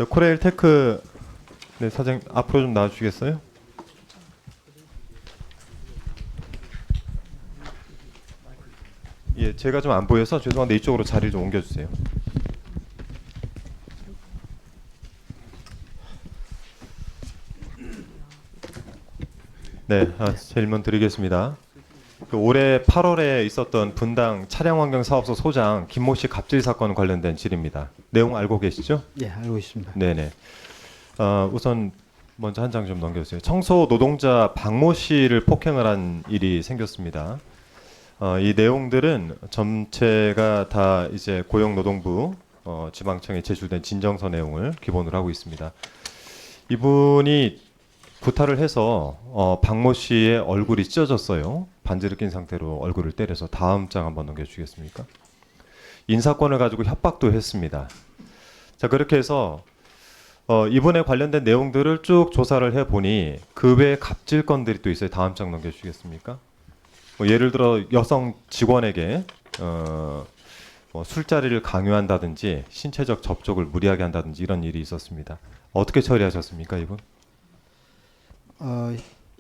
코레일 테크 네, 사장 앞으로 좀 나와주시겠어요? 예, 제가 좀 안 보여서 죄송한데 이쪽으로 자리를 좀 옮겨주세요. 네, 질문 드리겠습니다. 올해 8월에 있었던 분당 차량환경사업소 소장 김모 씨 갑질 사건 관련된 질의입니다. 내용 알고 계시죠? 예, 알고 있습니다. 네네. 우선 먼저 한 장 좀 넘겨주세요. 청소 노동자 박모 씨를 폭행을 한 일이 생겼습니다. 이 내용들은 전체가 다 이제 고용노동부 지방청에 제출된 진정서 내용을 기본으로 하고 있습니다. 이분이 구타를 해서 박모 씨의 얼굴이 찢어졌어요. 반지를 낀 상태로 얼굴을 때려서 다음 장 한번 넘겨주시겠습니까? 인사권을 가지고 협박도 했습니다. 자, 그렇게 해서 이분에 관련된 내용들을 쭉 조사를 해보니 그 외에 갑질 건들이 또 있어요. 다음 장 넘겨주시겠습니까? 예를 들어 여성 직원에게 술자리를 강요한다든지 신체적 접촉을 무리하게 한다든지 이런 일이 있었습니다. 어떻게 처리하셨습니까, 이분?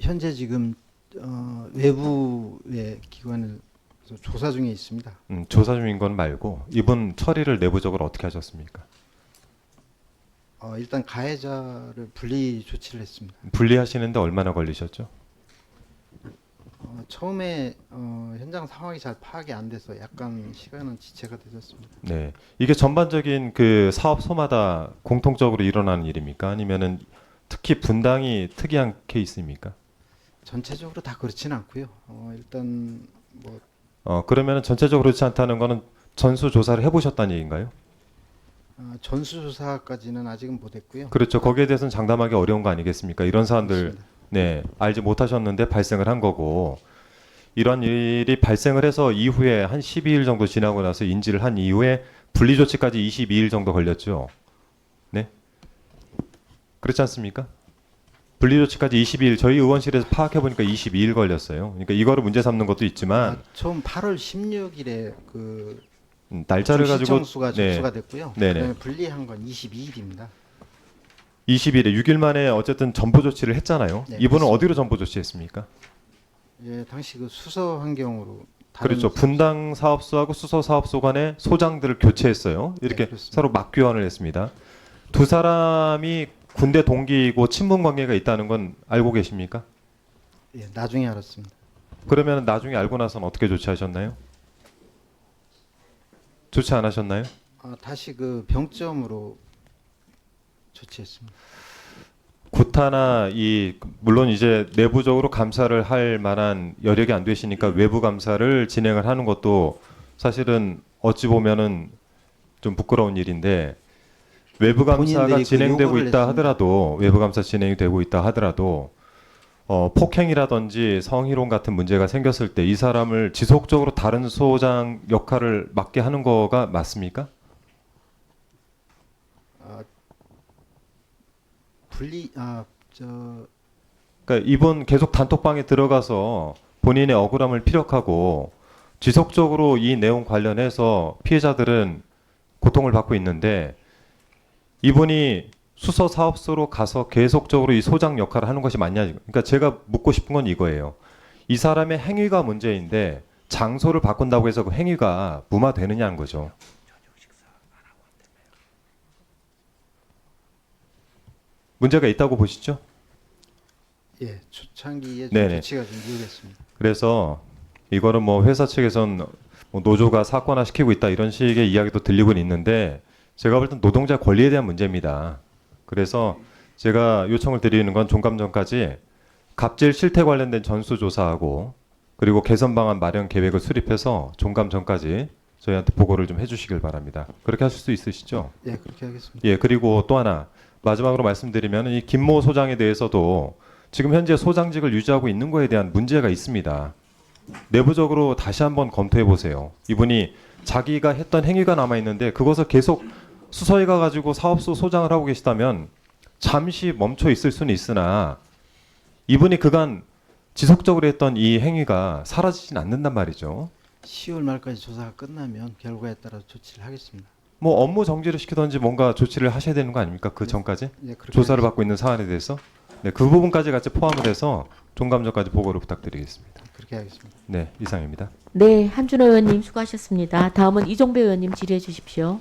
현재 지금 외부의 기관을 조사 중에 있습니다. 조사 중인 건 말고 이분 처리를 내부적으로 어떻게 하셨습니까? 일단 가해자를 분리 조치를 했습니다. 분리하시는데 얼마나 걸리셨죠? 처음에 현장 상황이 잘 파악이 안 돼서 약간 시간은 지체가 되었습니다. 네, 이게 전반적인 그 사업소마다 공통적으로 일어나는 일입니까? 아니면은 특히 분당이 특이한 케이스입니까? 전체적으로 다 그렇지는 않고요. 일단 뭐 그러면은 전체적으로 그렇지 않다는 거는 전수 조사를 해보셨다는 얘기인가요? 전수조사까지는 아직은 못했고요. 그렇죠. 거기에 대해서는 장담하기 어려운 거 아니겠습니까? 이런 사안들 그렇습니다. 네, 알지 못하셨는데 발생을 한 거고 이런 일이 발생을 해서 이후에 한 12일 정도 지나고 나서 인지를 한 이후에 분리 조치까지 22일 정도 걸렸죠. 네, 그렇지 않습니까? 분리 조치까지 22일 저희 의원실에서 파악해 보니까 22일 걸렸어요. 그러니까 이거를 문제 삼는 것도 있지만 처음 8월 16일에 그 날짜를 가지고 신청수가 네, 접수가 됐고요. 네네. 그다음에 분리한 건 22일입니다. 20일에 6일 만에 어쨌든 전보 조치를 했잖아요. 네, 이분은 그렇습니다. 어디로 전보 조치했습니까? 예, 당시 그 수서 환경으로 다른 그렇죠. 분당 사업소하고 수서 사업소 간에 소장들을 교체했어요. 이렇게 네, 그렇습니다. 서로 맞교환을 했습니다. 두 사람이 군대 동기이고 친분 관계가 있다는 건 알고 계십니까? 예, 나중에 알았습니다. 그러면 나중에 알고 나서는 어떻게 조치하셨나요? 조치 안 하셨나요? 다시 그 병점으로 조치했습니다. 구타나 물론 이제 내부적으로 감사를 할 만한 여력이 안 되시니까 외부 감사를 진행을 하는 것도 사실은 어찌 보면은 좀 부끄러운 일인데 외부 감사가 본인들이 그 진행되고 요구를 있다 했습니다. 하더라도 외부 감사 진행이 되고 있다 하더라도 폭행이라든지 성희롱 같은 문제가 생겼을 때 이 사람을 지속적으로 다른 소장 역할을 맡게 하는 거가 맞습니까? 그러니까 이분 계속 단톡방에 들어가서 본인의 억울함을 피력하고 지속적으로 이 내용 관련해서 피해자들은 고통을 받고 있는데 이분이 수서 사업소로 가서 계속적으로 이 소장 역할을 하는 것이 맞냐? 그러니까 제가 묻고 싶은 건 이거예요. 이 사람의 행위가 문제인데 장소를 바꾼다고 해서 그 행위가 무마되느냐는 거죠. 문제가 있다고 보시죠? 예, 초창기에 좀 네네. 조치가 좀 미흡했습니다. 그래서 이거는 뭐 회사 측에선 뭐 노조가 사건화 시키고 있다 이런 식의 이야기도 들리고는 있는데 제가 볼 땐 노동자 권리에 대한 문제입니다. 그래서 제가 요청을 드리는 건 종감 전까지 갑질 실태 관련된 전수조사하고 그리고 개선 방안 마련 계획을 수립해서 종감 전까지 저희한테 보고를 좀 해주시길 바랍니다. 그렇게 하실 수 있으시죠? 예, 그렇게 하겠습니다. 예, 그리고 또 하나 마지막으로 말씀드리면 이 김모 소장에 대해서도 지금 현재 소장직을 유지하고 있는 거에 대한 문제가 있습니다. 내부적으로 다시 한번 검토해 보세요. 이분이 자기가 했던 행위가 남아 있는데 그것을 계속 수서에 가가지고 사업소 소장을 하고 계시다면 잠시 멈춰 있을 수는 있으나 이분이 그간 지속적으로 했던 이 행위가 사라지진 않는단 말이죠. 10월 말까지 조사가 끝나면 결과에 따라 조치를 하겠습니다. 뭐 업무 정지를 시키든지 뭔가 조치를 하셔야 되는 거 아닙니까? 그 전까지 예, 그렇게 조사를 받고 있는 사안에 대해서 네, 그 부분까지 같이 포함을 해서 종감전까지 보고를 부탁드리겠습니다. 그렇게 하겠습니다. 네, 이상입니다. 네, 한준호 의원님 수고하셨습니다. 다음은 이종배 의원님 질의해 주십시오.